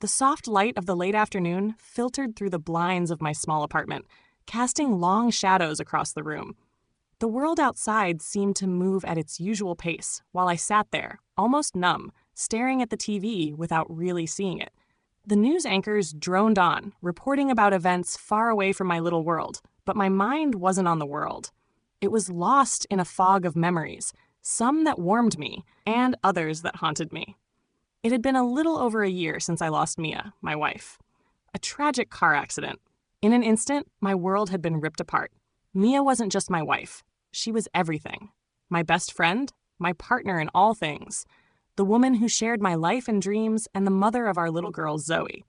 The soft light of the late afternoon filtered through the blinds of my small apartment, casting long shadows across the room. The world outside seemed to move at its usual pace while I sat there, almost numb, staring at the TV without really seeing it. The news anchors droned on, reporting about events far away from my little world, but my mind wasn't on the world. It was lost in a fog of memories, some that warmed me, and others that haunted me. It had been a little over a year since I lost Mia, my wife. A tragic car accident. In an instant, my world had been ripped apart. Mia wasn't just my wife. She was everything. My best friend, my partner in all things, the woman who shared my life and dreams, and the mother of our little girl, Zoe.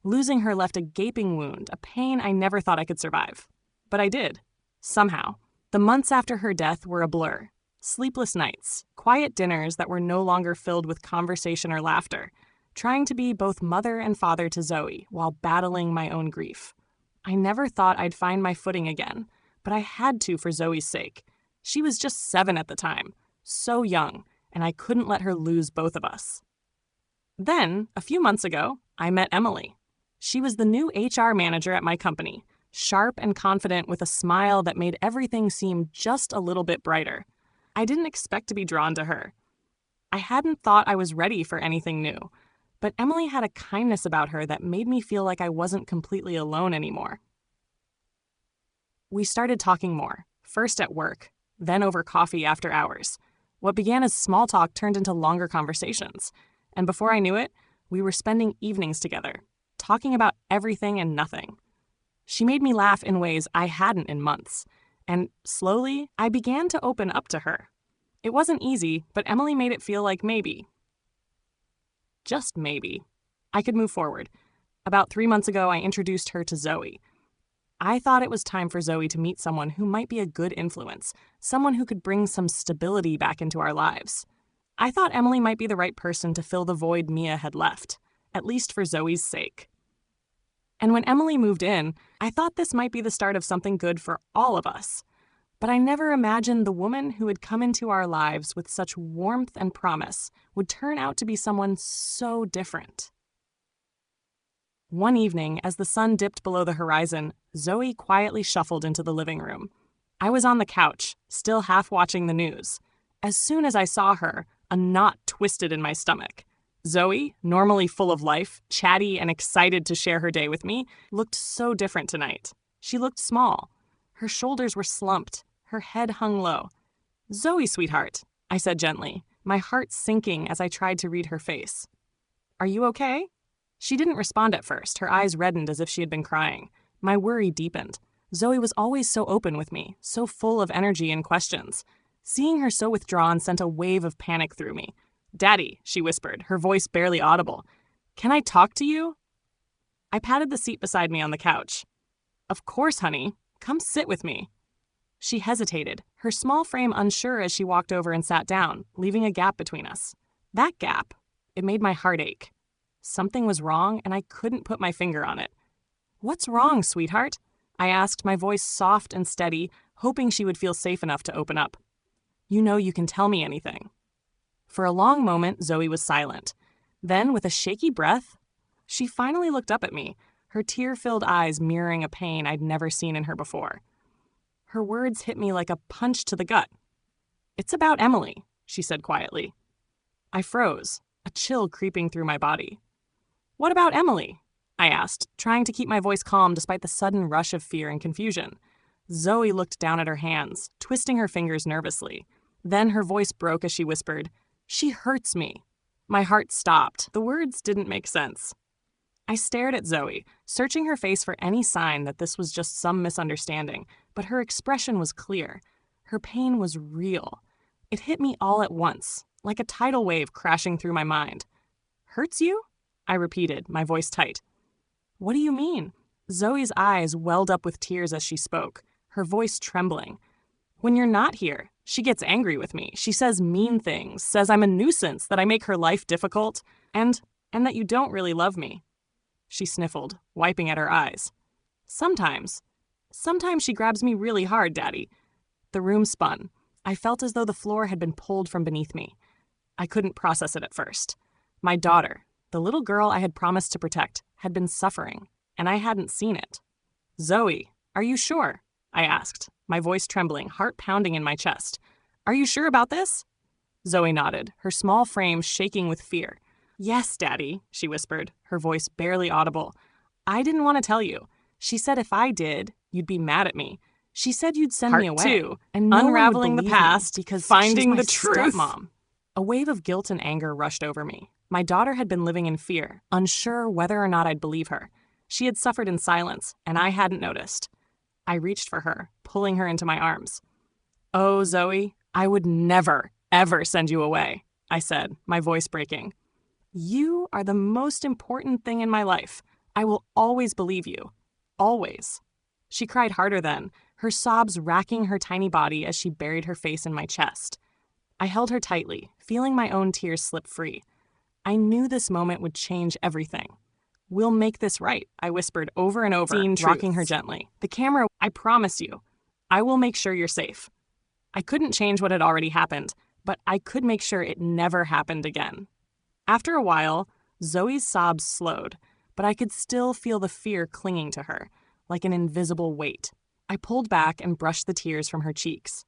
Losing her left a gaping wound, a pain I never thought I could survive. But I did. Somehow. The months after her death were a blur. Sleepless nights, quiet dinners that were no longer filled with conversation or laughter, trying to be both mother and father to Zoe while battling my own grief. I never thought I'd find my footing again, but I had to for Zoe's sake. She was just 7 at the time, so young, and I couldn't let her lose both of us. Then, a few months ago, I met Emily. She was the new HR manager at my company, sharp and confident with a smile that made everything seem just a little bit brighter. I didn't expect to be drawn to her. I hadn't thought I was ready for anything new, but Emily had a kindness about her that made me feel like I wasn't completely alone anymore. We started talking more, first at work, then over coffee after hours. What began as small talk turned into longer conversations, and before I knew it, we were spending evenings together, talking about everything and nothing. She made me laugh in ways I hadn't in months, and slowly, I began to open up to her. It wasn't easy, but Emily made it feel like maybe, just maybe, I could move forward. About 3 months ago, I introduced her to Zoe. I thought it was time for Zoe to meet someone who might be a good influence, someone who could bring some stability back into our lives. I thought Emily might be the right person to fill the void Mia had left, at least for Zoe's sake. And when Emily moved in, I thought this might be the start of something good for all of us. But I never imagined the woman who had come into our lives with such warmth and promise would turn out to be someone so different. One evening, as the sun dipped below the horizon, Zoe quietly shuffled into the living room. I was on the couch, still half watching the news. As soon as I saw her, a knot twisted in my stomach. Zoe, normally full of life, chatty and excited to share her day with me, looked so different tonight. She looked small. Her shoulders were slumped. Her head hung low. "Zoe, sweetheart," I said gently, my heart sinking as I tried to read her face. "Are you okay?" She didn't respond at first. Her eyes reddened as if she had been crying. My worry deepened. Zoe was always so open with me, so full of energy and questions. Seeing her so withdrawn sent a wave of panic through me. "Daddy," she whispered, her voice barely audible. "Can I talk to you?" I patted the seat beside me on the couch. "Of course, honey. Come sit with me." She hesitated, her small frame unsure as she walked over and sat down, leaving a gap between us. That gap, it made my heart ache. Something was wrong, and I couldn't put my finger on it. "What's wrong, sweetheart?" I asked, my voice soft and steady, hoping she would feel safe enough to open up. "You know you can tell me anything." For a long moment, Zoe was silent. Then, with a shaky breath, she finally looked up at me, her tear-filled eyes mirroring a pain I'd never seen in her before. Her words hit me like a punch to the gut. "It's about Emily," she said quietly. I froze, a chill creeping through my body. "What about Emily?" I asked, trying to keep my voice calm despite the sudden rush of fear and confusion. Zoe looked down at her hands, twisting her fingers nervously. Then her voice broke as she whispered, "She hurts me." My heart stopped. The words didn't make sense. I stared at Zoe, searching her face for any sign that this was just some misunderstanding, but her expression was clear. Her pain was real. It hit me all at once, like a tidal wave crashing through my mind. "Hurts you?" I repeated, my voice tight. "What do you mean?" Zoe's eyes welled up with tears as she spoke, her voice trembling. "When you're not here, she gets angry with me. She says mean things, says I'm a nuisance, that I make her life difficult, and that you don't really love me." She sniffled, wiping at her eyes. Sometimes she grabs me really hard, Daddy." The room spun. I felt as though the floor had been pulled from beneath me. I couldn't process it at first. My daughter, The little girl I had promised to protect had been suffering, and I hadn't seen it. "Zoe, are you sure?" I asked, my voice trembling, heart pounding in my chest. "Are you sure about this?" Zoe nodded, her small frame shaking with fear. "Yes, Daddy," she whispered, her voice barely audible. "I didn't want to tell you. She said if I did, you'd be mad at me. She said you'd send me away. Part 2. And no Unraveling one would the believe me past, because finding she's my the truth. stepmom." A wave of guilt and anger rushed over me. My daughter had been living in fear, unsure whether or not I'd believe her. She had suffered in silence, and I hadn't noticed. I reached for her, pulling her into my arms. "Oh, Zoe, I would never, ever send you away," I said, my voice breaking. "You are the most important thing in my life. I will always believe you. Always." She cried harder then, her sobs racking her tiny body as she buried her face in my chest. I held her tightly, feeling my own tears slip free. I knew this moment would change everything. "We'll make this right," I whispered over and over, rocking her gently. "The camera, I promise you. I will make sure you're safe." I couldn't change what had already happened, but I could make sure it never happened again. After a while, Zoe's sobs slowed, but I could still feel the fear clinging to her, like an invisible weight. I pulled back and brushed the tears from her cheeks.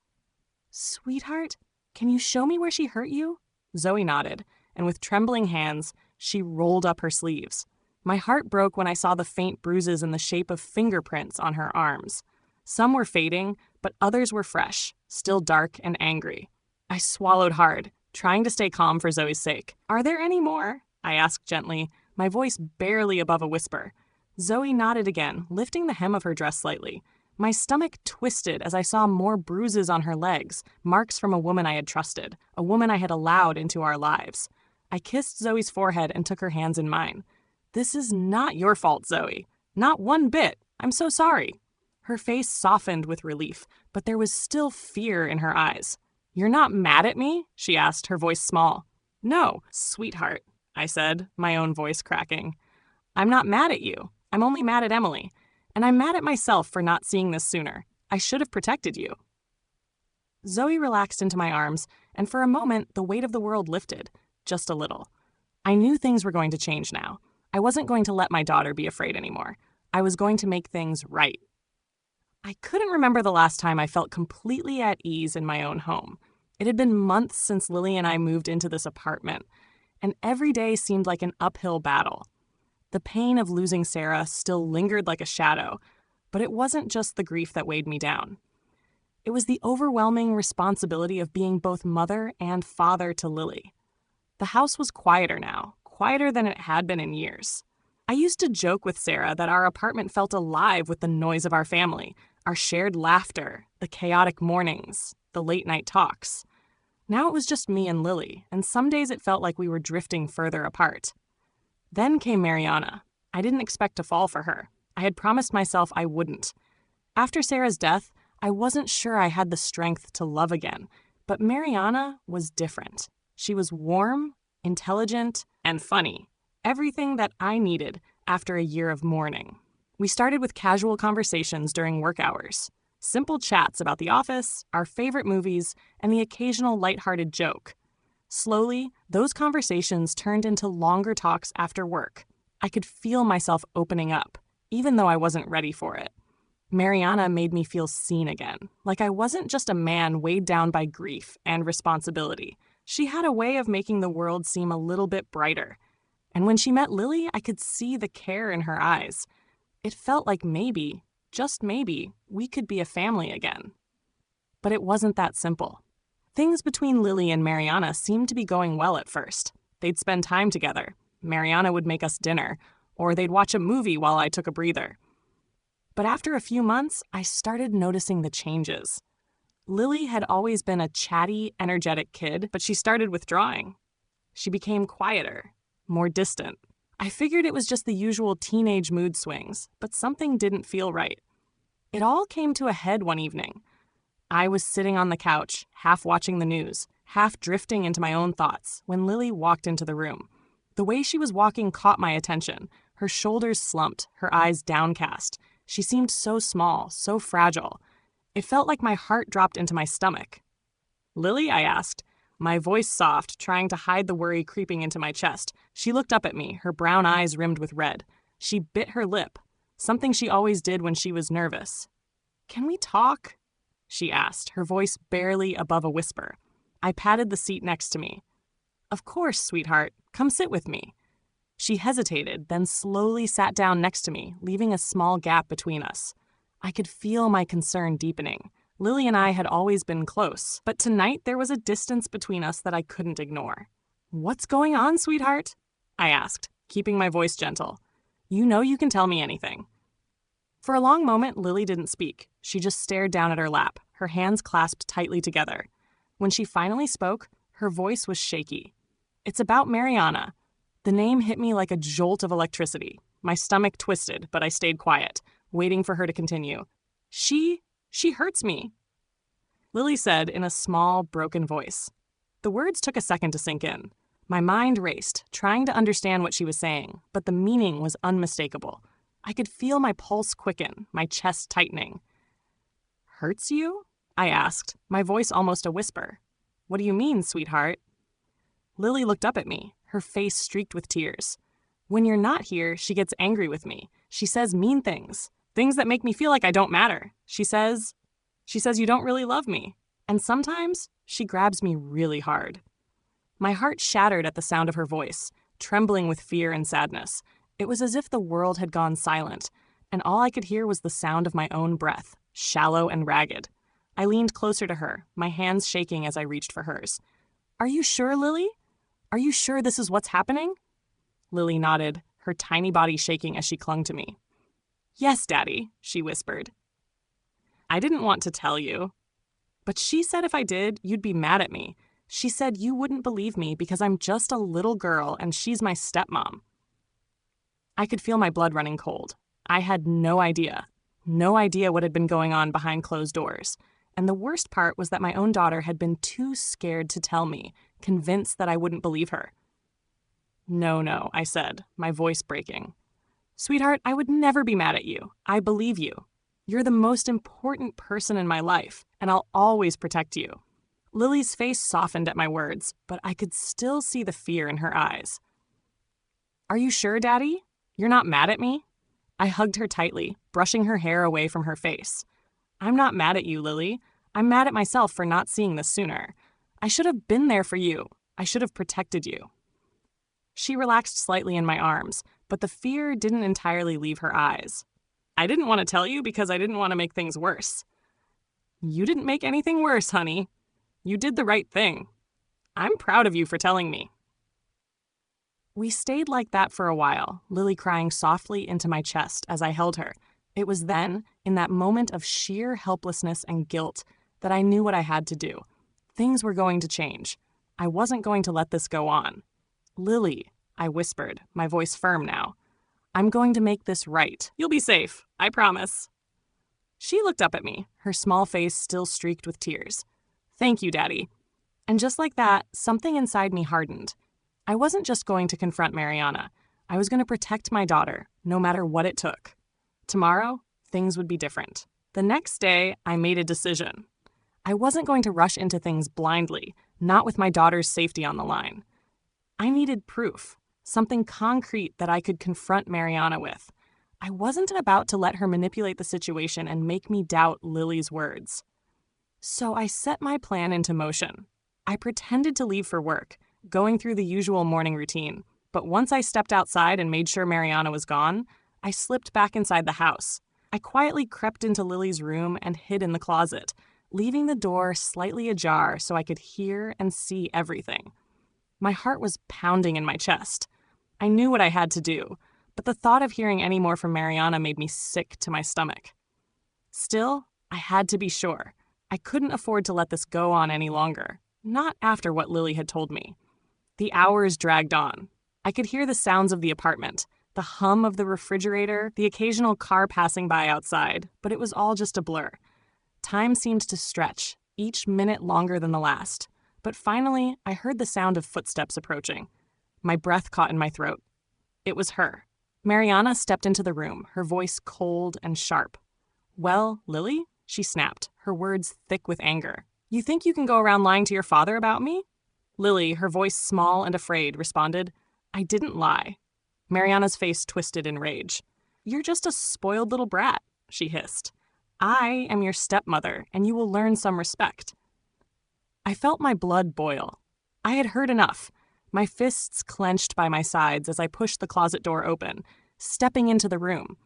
"Sweetheart, can you show me where she hurt you?" Zoe nodded, and with trembling hands, she rolled up her sleeves. My heart broke when I saw the faint bruises in the shape of fingerprints on her arms. Some were fading, but others were fresh, still dark and angry. I swallowed hard, trying to stay calm for Zoe's sake. "Are there any more?" I asked gently, my voice barely above a whisper. Zoe nodded again, lifting the hem of her dress slightly. My stomach twisted as I saw more bruises on her legs, marks from a woman I had trusted, a woman I had allowed into our lives. I kissed Zoe's forehead and took her hands in mine. "This is not your fault, Zoe. Not one bit. I'm so sorry." Her face softened with relief, but there was still fear in her eyes. "You're not mad at me?" she asked, her voice small. "No, sweetheart," I said, my own voice cracking. "I'm not mad at you. I'm only mad at Emily. And I'm mad at myself for not seeing this sooner. I should have protected you." Zoe relaxed into my arms, and for a moment, the weight of the world lifted, just a little. I knew things were going to change now. I wasn't going to let my daughter be afraid anymore. I was going to make things right. I couldn't remember the last time I felt completely at ease in my own home. It had been months since Lily and I moved into this apartment, and every day seemed like an uphill battle. The pain of losing Sarah still lingered like a shadow, but it wasn't just the grief that weighed me down. It was the overwhelming responsibility of being both mother and father to Lily. The house was quieter now, quieter than it had been in years. I used to joke with Sarah that our apartment felt alive with the noise of our family, our shared laughter, the chaotic mornings, the late-night talks. Now it was just me and Lily, and some days it felt like we were drifting further apart. Then came Mariana. I didn't expect to fall for her. I had promised myself I wouldn't. After Sarah's death, I wasn't sure I had the strength to love again, but Mariana was different. She was warm, intelligent, and funny. Everything that I needed after a year of mourning. We started with casual conversations during work hours. Simple chats about the office, our favorite movies, and the occasional lighthearted joke. Slowly, those conversations turned into longer talks after work. I could feel myself opening up, even though I wasn't ready for it. Mariana made me feel seen again, like I wasn't just a man weighed down by grief and responsibility. She had a way of making the world seem a little bit brighter. And when she met Lily, I could see the care in her eyes. It felt like maybe, just maybe, we could be a family again. But it wasn't that simple. Things between Lily and Mariana seemed to be going well at first. They'd spend time together. Mariana would make us dinner, or they'd watch a movie while I took a breather. But after a few months, I started noticing the changes. Lily had always been a chatty, energetic kid, but she started withdrawing. She became quieter, more distant. I figured it was just the usual teenage mood swings, but something didn't feel right. It all came to a head one evening. I was sitting on the couch, half watching the news, half drifting into my own thoughts, when Lily walked into the room. The way she was walking caught my attention. Her shoulders slumped, her eyes downcast. She seemed so small, so fragile. It felt like my heart dropped into my stomach. "Lily," I asked, my voice soft, trying to hide the worry creeping into my chest. She looked up at me, her brown eyes rimmed with red. She bit her lip, something she always did when she was nervous. "Can we talk?" she asked, her voice barely above a whisper. I patted the seat next to me. "Of course, sweetheart. Come sit with me." She hesitated, then slowly sat down next to me, leaving a small gap between us. I could feel my concern deepening. Lily and I had always been close, but tonight there was a distance between us that I couldn't ignore. "What's going on, sweetheart?" I asked, keeping my voice gentle. "You know you can tell me anything." For a long moment, Lily didn't speak. She just stared down at her lap, her hands clasped tightly together. When she finally spoke, her voice was shaky. "It's about Mariana." The name hit me like a jolt of electricity. My stomach twisted, but I stayed quiet, waiting for her to continue. She hurts me," Lily said in a small, broken voice. The words took a second to sink in. My mind raced, trying to understand what she was saying, but the meaning was unmistakable. I could feel my pulse quicken, my chest tightening. "Hurts you?" I asked, my voice almost a whisper. "What do you mean, sweetheart?" Lily looked up at me, her face streaked with tears. "When you're not here, she gets angry with me. She says mean things. Things that make me feel like I don't matter. She says you don't really love me. And sometimes she grabs me really hard." My heart shattered at the sound of her voice, trembling with fear and sadness. It was as if the world had gone silent, and all I could hear was the sound of my own breath, shallow and ragged. I leaned closer to her, my hands shaking as I reached for hers. "Are you sure, Lily? Are you sure this is what's happening?" Lily nodded, her tiny body shaking as she clung to me. "Yes, Daddy," she whispered. "I didn't want to tell you. But she said if I did, you'd be mad at me. She said you wouldn't believe me because I'm just a little girl and she's my stepmom." I could feel my blood running cold. I had no idea what had been going on behind closed doors. And the worst part was that my own daughter had been too scared to tell me, convinced that I wouldn't believe her. No, I said, my voice breaking. "Sweetheart, I would never be mad at you. I believe you. You're the most important person in my life, and I'll always protect you." Lily's face softened at my words, but I could still see the fear in her eyes. "Are you sure, Daddy? You're not mad at me?" I hugged her tightly, brushing her hair away from her face. "I'm not mad at you, Lily. I'm mad at myself for not seeing this sooner. I should have been there for you. I should have protected you." She relaxed slightly in my arms, but the fear didn't entirely leave her eyes. "I didn't want to tell you because I didn't want to make things worse." "You didn't make anything worse, honey. You did the right thing. I'm proud of you for telling me." We stayed like that for a while, Lily crying softly into my chest as I held her. It was then, in that moment of sheer helplessness and guilt, that I knew what I had to do. Things were going to change. I wasn't going to let this go on. "Lily," I whispered, my voice firm now. "I'm going to make this right. You'll be safe, I promise." She looked up at me, her small face still streaked with tears. "Thank you, Daddy." And just like that, something inside me hardened. I wasn't just going to confront Mariana. I was going to protect my daughter, no matter what it took. Tomorrow, things would be different. The next day, I made a decision. I wasn't going to rush into things blindly, not with my daughter's safety on the line. I needed proof, something concrete that I could confront Mariana with. I wasn't about to let her manipulate the situation and make me doubt Lily's words. So I set my plan into motion. I pretended to leave for work, going through the usual morning routine. But once I stepped outside and made sure Mariana was gone, I slipped back inside the house. I quietly crept into Lily's room and hid in the closet, leaving the door slightly ajar so I could hear and see everything. My heart was pounding in my chest. I knew what I had to do, but the thought of hearing any more from Mariana made me sick to my stomach. Still, I had to be sure. I couldn't afford to let this go on any longer, not after what Lily had told me. The hours dragged on. I could hear the sounds of the apartment, the hum of the refrigerator, the occasional car passing by outside, but it was all just a blur. Time seemed to stretch, each minute longer than the last. But finally, I heard the sound of footsteps approaching. My breath caught in my throat. It was her. Mariana stepped into the room, her voice cold and sharp. "Well, Lily?" she snapped, her words thick with anger. "You think you can go around lying to your father about me?" Lily, her voice small and afraid, responded, "I didn't lie." Mariana's face twisted in rage. "You're just a spoiled little brat," she hissed. "I am your stepmother, and you will learn some respect." I felt my blood boil. I had heard enough. My fists clenched by my sides as I pushed the closet door open, stepping into the room.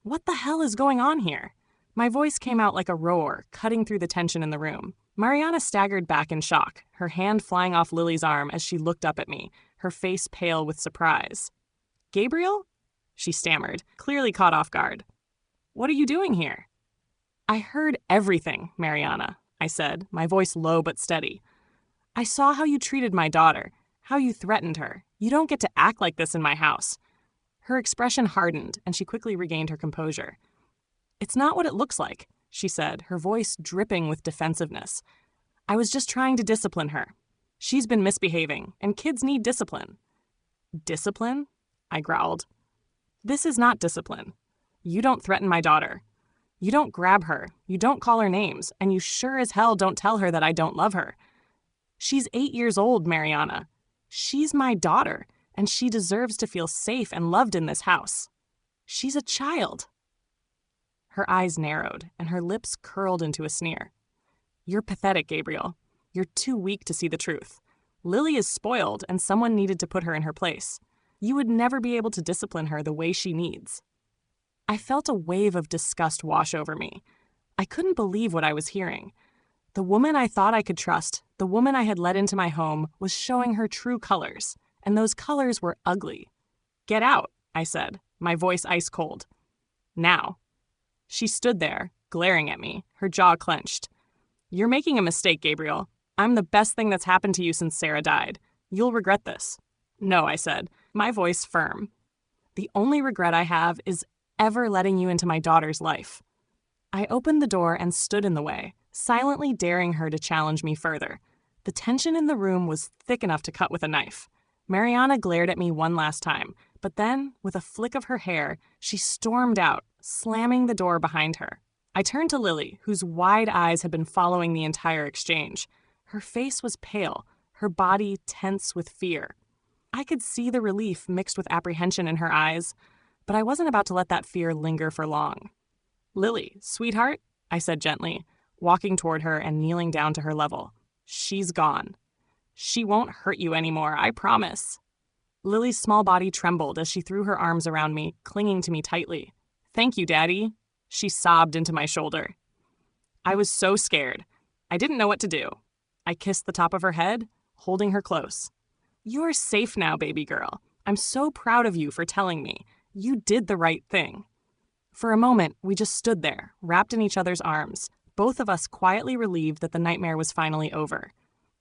What the hell is going on here? My voice came out like a roar, cutting through the tension in the room. Mariana staggered back in shock, her hand flying off Lily's arm as she looked up at me, her face pale with surprise. "Gabriel?" she stammered, clearly caught off guard. "What are you doing here?" "I heard everything, Mariana," I said, my voice low but steady. "I saw how you treated my daughter, how you threatened her. You don't get to act like this in my house." Her expression hardened, and she quickly regained her composure. "It's not what it looks like," she said, her voice dripping with defensiveness. "I was just trying to discipline her. She's been misbehaving, and kids need discipline." "Discipline?" I growled. "This is not discipline. You don't threaten my daughter. You don't grab her, you don't call her names, and you sure as hell don't tell her that I don't love her. She's 8 years old, Mariana. She's my daughter, and she deserves to feel safe and loved in this house. She's a child." Her eyes narrowed, and her lips curled into a sneer. "You're pathetic, Gabriel. You're too weak to see the truth. Lily is spoiled, and someone needed to put her in her place. You would never be able to discipline her the way she needs." I felt a wave of disgust wash over me. I couldn't believe what I was hearing. The woman I thought I could trust, the woman I had let into my home, was showing her true colors, and those colors were ugly. "Get out," I said, my voice ice cold. "Now." She stood there, glaring at me, her jaw clenched. "You're making a mistake, Gabriel. I'm the best thing that's happened to you since Sarah died. You'll regret this." "No," I said, my voice firm. "The only regret I have is ever letting you into my daughter's life." I opened the door and stood in the way, silently daring her to challenge me further. The tension in the room was thick enough to cut with a knife. Mariana glared at me one last time, but then, with a flick of her hair, she stormed out, slamming the door behind her. I turned to Lily, whose wide eyes had been following the entire exchange. Her face was pale, her body tense with fear. I could see the relief mixed with apprehension in her eyes, but I wasn't about to let that fear linger for long. "Lily, sweetheart," I said gently, walking toward her and kneeling down to her level. "She's gone. She won't hurt you anymore, I promise." Lily's small body trembled as she threw her arms around me, clinging to me tightly. "Thank you, Daddy," she sobbed into my shoulder. I was so scared. I didn't know what to do. I kissed the top of her head, holding her close. "You're safe now, baby girl. I'm so proud of you for telling me. You did the right thing." For a moment, we just stood there, wrapped in each other's arms, both of us quietly relieved that the nightmare was finally over.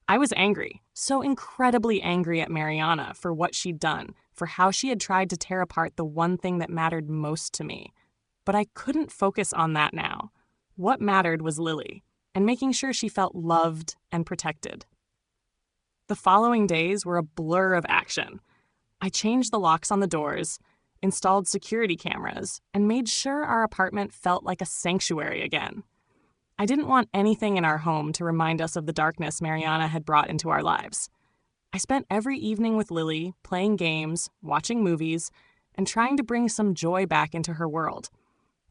I was angry, so incredibly angry at Mariana for what she'd done, for how she had tried to tear apart the one thing that mattered most to me. But I couldn't focus on that now. What mattered was Lily, and making sure she felt loved and protected. The following days were a blur of action. I changed the locks on the doors, installed security cameras, and made sure our apartment felt like a sanctuary again. I didn't want anything in our home to remind us of the darkness Mariana had brought into our lives. I spent every evening with Lily, playing games, watching movies, and trying to bring some joy back into her world.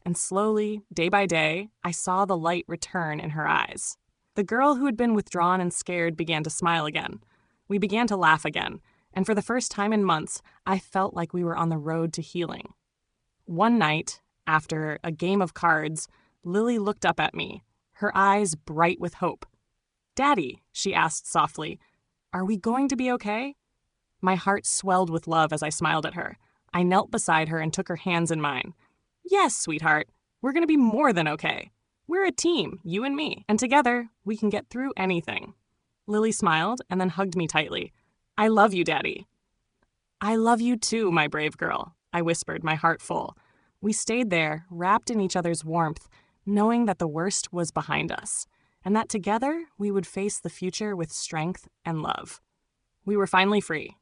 And slowly, day by day, I saw the light return in her eyes. The girl who had been withdrawn and scared began to smile again. We began to laugh again, and for the first time in months, I felt like we were on the road to healing. One night, after a game of cards, Lily looked up at me, her eyes bright with hope. "Daddy," she asked softly, "are we going to be okay?" My heart swelled with love as I smiled at her. I knelt beside her and took her hands in mine. "Yes, sweetheart, we're going to be more than okay. We're a team, you and me, and together we can get through anything." Lily smiled and then hugged me tightly. "I love you, Daddy." "I love you too, my brave girl," I whispered, my heart full. We stayed there, wrapped in each other's warmth, knowing that the worst was behind us, and that together we would face the future with strength and love. We were finally free,